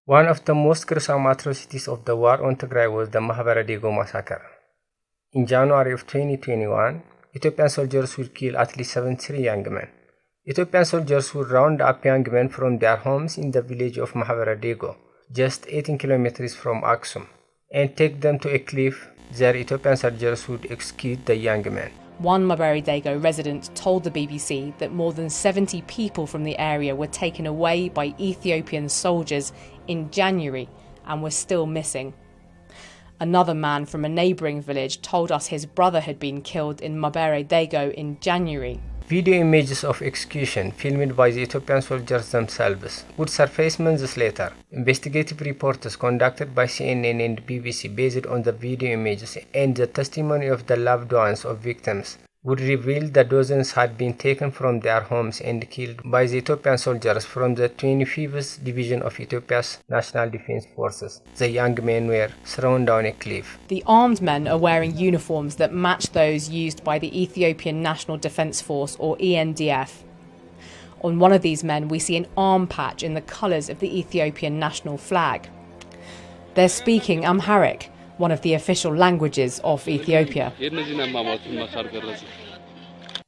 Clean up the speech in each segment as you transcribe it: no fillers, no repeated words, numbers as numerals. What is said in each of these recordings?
One of the most gruesome atrocities of the war on Tigray was the Mahabara Dego massacre. In January of 2021, Ethiopian soldiers would kill at least 73 young men. Ethiopian soldiers would round up young men from their homes in the village of Mahabara Dego, just 18 kilometers from Aksum, and take them to a cliff. There, Ethiopian soldiers would execute the young men. One Mahabara Dego resident told the BBC that more than 70 people from the area were taken away by Ethiopian soldiers in January and were still missing. Another man from a neighbouring village told us his brother had been killed in Mahabara Dego in January. Video images of execution, filmed by the Ethiopian soldiers themselves, would surface months later. Investigative reports conducted by CNN and BBC based on the video images and the testimony of the loved ones of victims would reveal that dozens had been taken from their homes and killed by the Ethiopian soldiers from the 25th Division of Ethiopia's National Defense Forces. The young men were thrown down a cliff. The armed men are wearing uniforms that match those used by the Ethiopian National Defense Force, or ENDF. On one of these men, we see an arm patch in the colours of the Ethiopian national flag. They're speaking Amharic, one of the official languages of Ethiopia.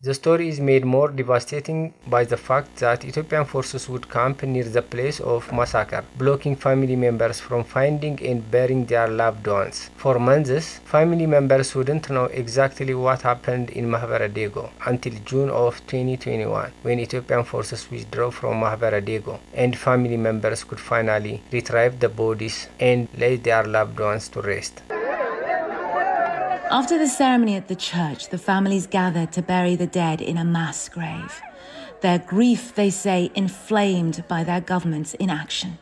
The story is made more devastating by the fact that Ethiopian forces would camp near the place of massacre, blocking family members from finding and burying their loved ones. For months, family members wouldn't know exactly what happened in Mahabara Dego until June of 2021, when Ethiopian forces withdrew from Mahabara Dego, and family members could finally retrieve the bodies and lay their loved ones to rest. After the ceremony at the church, the families gathered to bury the dead in a mass grave. Their grief, they say, inflamed by their government's inaction.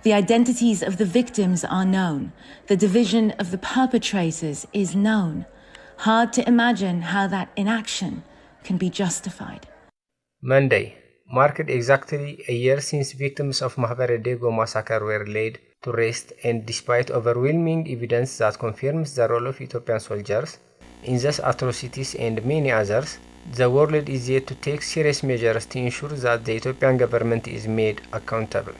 The identities of the victims are known. The division of the perpetrators is known. Hard to imagine how that inaction can be justified. Monday marked exactly a year since victims of Mahabara Dego massacre were laid to rest, and despite overwhelming evidence that confirms the role of Ethiopian soldiers in these atrocities and many others, the world is yet to take serious measures to ensure that the Ethiopian government is made accountable.